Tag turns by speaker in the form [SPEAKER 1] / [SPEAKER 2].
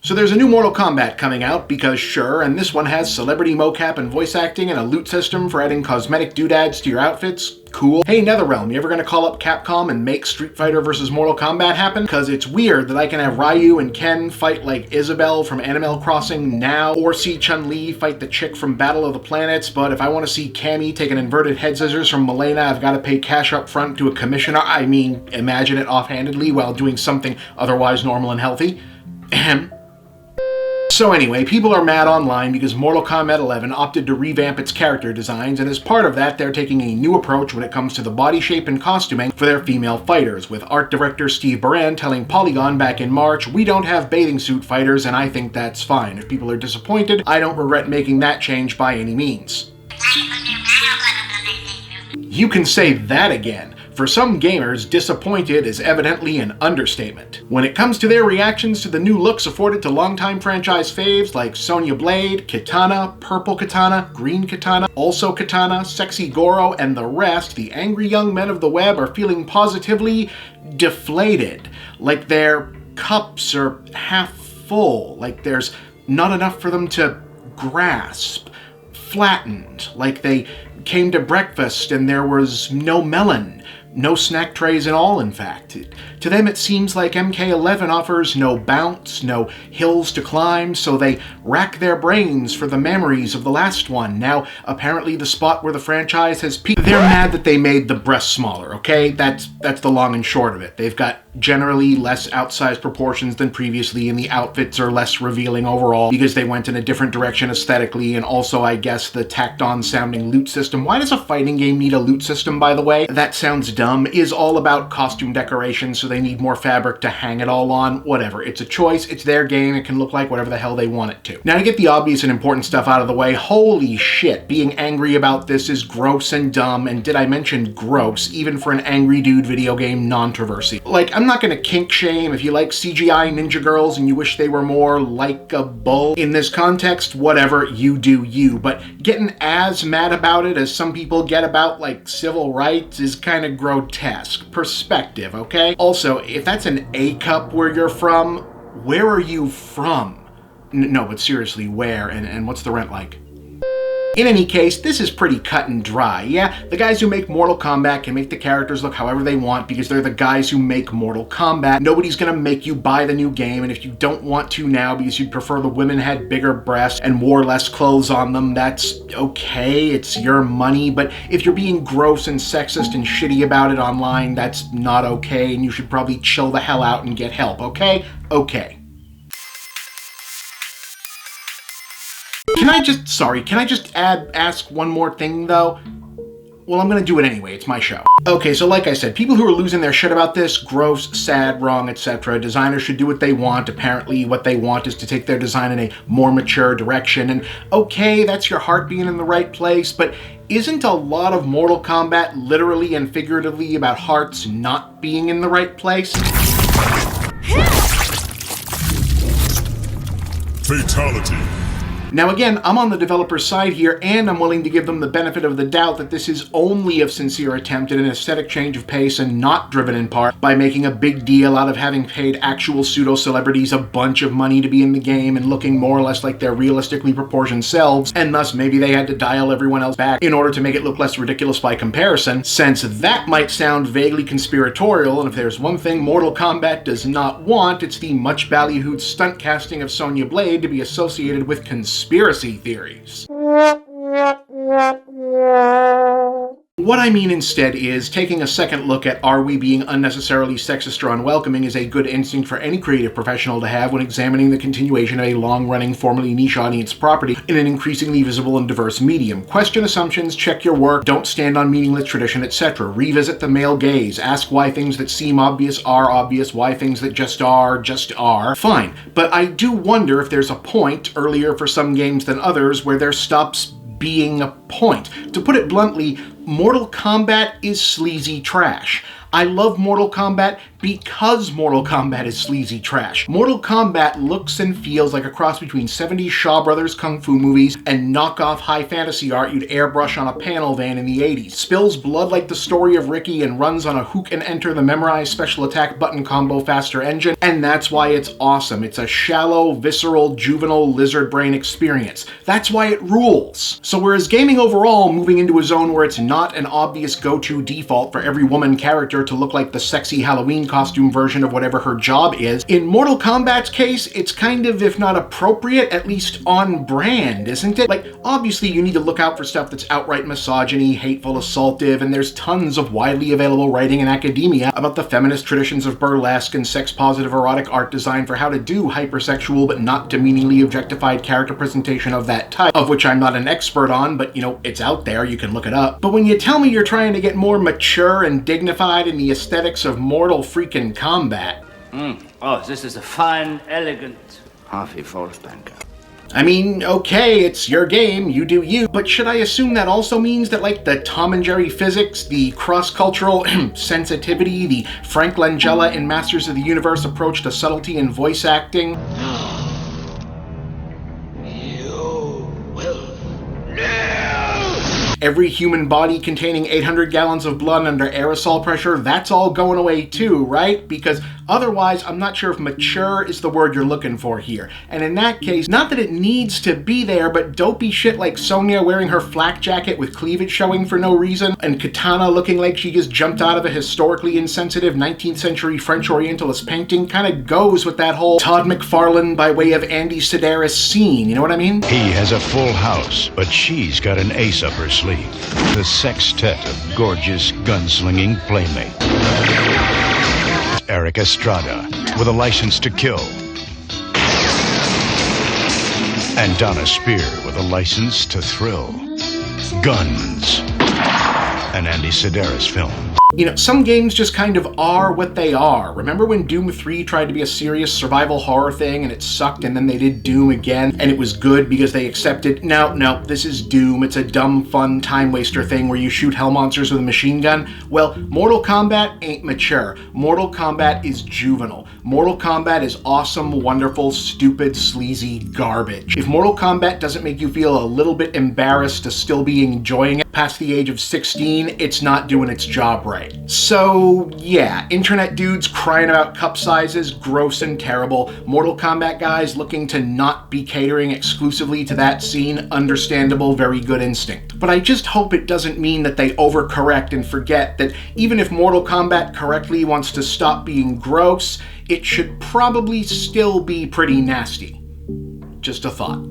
[SPEAKER 1] So there's a new Mortal Kombat coming out, because sure, and this one has celebrity mocap and voice acting and a loot system for adding cosmetic doodads to your outfits. Cool. Hey NetherRealm, you ever gonna call up Capcom and make Street Fighter vs. Mortal Kombat happen? Cause it's weird that I can have Ryu and Ken fight like Isabelle from Animal Crossing now, or see Chun-Li fight the chick from Battle of the Planets, but if I want to see Cammy take an inverted head scissors from Milena, I've got to pay cash up front to a commissioner. I mean, imagine it offhandedly while doing something otherwise normal and healthy. Ahem. So anyway, people are mad online because Mortal Kombat 11 opted to revamp its character designs, and as part of that, they're taking a new approach when it comes to the body shape and costuming for their female fighters, with art director Steve Baran telling Polygon back in March, "We don't have bathing suit fighters, and I think that's fine. If people are disappointed, I don't regret making that change by any means." You can say that again. For some gamers, disappointed is evidently an understatement. When it comes to their reactions to the new looks afforded to longtime franchise faves like Sonya Blade, Kitana, Purple Kitana, Green Kitana, Also Kitana, Sexy Goro, and the rest, the angry young men of the web are feeling positively deflated. Like their cups are half full, like there's not enough for them to grasp. Flattened, like they came to breakfast and there was no melon. No snack trays at all, in fact. To them, it seems like MK11 offers no bounce, no hills to climb, so they rack their brains for the memories of the last one. Now, apparently the spot where the franchise has peaked. They're mad that they made the breasts smaller, okay? That's the long and short of it. They've got generally less outsized proportions than previously, and the outfits are less revealing overall because they went in a different direction aesthetically, and also, I guess, the tacked-on sounding loot system. Why does a fighting game need a loot system, by the way? That sounds dumb. Is all about costume decoration, so they need more fabric to hang it all on. Whatever. It's a choice. It's their game. It can look like whatever the hell they want it to. Now, to get the obvious and important stuff out of the way, holy shit, being angry about this is gross and dumb, and did I mention gross, even for an angry dude video game non-traversy. Like, I'm not gonna kink shame if you like CGI ninja girls and you wish they were more likeable. In this context, whatever, you do you, but getting as mad about it as some people get about, like, civil rights is kind of grotesque. Perspective, okay? Also, if that's an A cup where you're from, where are you from? No, but seriously, where, and what's the rent like? In any case, this is pretty cut and dry. Yeah, the guys who make Mortal Kombat can make the characters look however they want because they're the guys who make Mortal Kombat. Nobody's gonna make you buy the new game, and if you don't want to now because you'd prefer the women had bigger breasts and wore less clothes on them, that's okay, it's your money. But if you're being gross and sexist and shitty about it online, that's not okay, and you should probably chill the hell out and get help, okay? Okay. Can I just ask one more thing though? Well, I'm gonna do it anyway, it's my show. Okay, so like I said, people who are losing their shit about this, gross, sad, wrong, etc. Designers should do what they want. Apparently what they want is to take their design in a more mature direction, and okay, that's your heart being in the right place, but isn't a lot of Mortal Kombat literally and figuratively about hearts not being in the right place?
[SPEAKER 2] Fatality.
[SPEAKER 1] Now again, I'm on the developer's side here, and I'm willing to give them the benefit of the doubt that this is only a sincere attempt at an aesthetic change of pace and not driven in part by making a big deal out of having paid actual pseudo-celebrities a bunch of money to be in the game and looking more or less like their realistically proportioned selves, and thus maybe they had to dial everyone else back in order to make it look less ridiculous by comparison, since that might sound vaguely conspiratorial, and if there's one thing Mortal Kombat does not want, it's the much ballyhooed stunt casting of Sonya Blade to be associated with conspiracy theories. What I mean instead is taking a second look at are we being unnecessarily sexist or unwelcoming is a good instinct for any creative professional to have when examining the continuation of a long-running, formerly niche audience property in an increasingly visible and diverse medium. Question assumptions, check your work, don't stand on meaningless tradition, etc. Revisit the male gaze, ask why things that seem obvious are obvious, why things that just are. Fine, but I do wonder if there's a point, earlier for some games than others, where there stops being a point. To put it bluntly, Mortal Kombat is sleazy trash. I love Mortal Kombat because Mortal Kombat is sleazy trash. Mortal Kombat looks and feels like a cross between 70s Shaw Brothers kung fu movies and knockoff high fantasy art you'd airbrush on a panel van in the 80s. Spills blood like the story of Ricky and runs on a hook and enter the memorized special attack button combo faster engine, and that's why it's awesome. It's a shallow, visceral, juvenile lizard brain experience. That's why it rules. So whereas gaming overall moving into a zone where it's not an obvious go-to default for every woman character to look like the sexy Halloween costume version of whatever her job is, in Mortal Kombat's case, it's kind of, if not appropriate, at least on brand, isn't it? Like, obviously you need to look out for stuff that's outright misogyny, hateful, assaultive, and there's tons of widely available writing in academia about the feminist traditions of burlesque and sex-positive erotic art design for how to do hypersexual but not demeaningly objectified character presentation of that type, of which I'm not an expert on, but you know, it's out there, you can look it up. But when you tell me you're trying to get more mature and dignified in the aesthetics of Mortal freaking Kombat.
[SPEAKER 2] Oh, this is a fine, elegant Harvey Volksbanker.
[SPEAKER 1] I mean, okay, it's your game, you do you, but should I assume that also means that, like, the Tom and Jerry physics, the cross-cultural sensitivity, the Frank Langella in Masters of the Universe approach to subtlety in voice acting? Every human body containing 800 gallons of blood under aerosol pressure, that's all going away too, right? Because otherwise, I'm not sure if mature is the word you're looking for here. And in that case, not that it needs to be there, but dopey shit like Sonya wearing her flak jacket with cleavage showing for no reason, and Katana looking like she just jumped out of a historically insensitive 19th century French Orientalist painting kind of goes with that whole Todd McFarlane by way of Andy Sedaris scene, you know what I mean?
[SPEAKER 3] He has a full house, but she's got an ace up her sleeve. The sextet of gorgeous, gunslinging playmates. Eric Estrada, with a license to kill. And Donna Spear, with a license to thrill. Guns. An Andy Sedaris film.
[SPEAKER 1] You know, some games just kind of are what they are. Remember when Doom 3 tried to be a serious survival horror thing and it sucked, and then they did Doom again and it was good because they accepted, no, this is Doom, it's a dumb, fun, time waster thing where you shoot hell monsters with a machine gun? Well, Mortal Kombat ain't mature. Mortal Kombat is juvenile. Mortal Kombat is awesome, wonderful, stupid, sleazy garbage. If Mortal Kombat doesn't make you feel a little bit embarrassed to still be enjoying it past the age of 16, it's not doing its job right. So yeah, internet dudes crying about cup sizes, gross and terrible. Mortal Kombat guys looking to not be catering exclusively to that scene, understandable, very good instinct. But I just hope it doesn't mean that they overcorrect and forget that even if Mortal Kombat correctly wants to stop being gross, it should probably still be pretty nasty. Just a thought.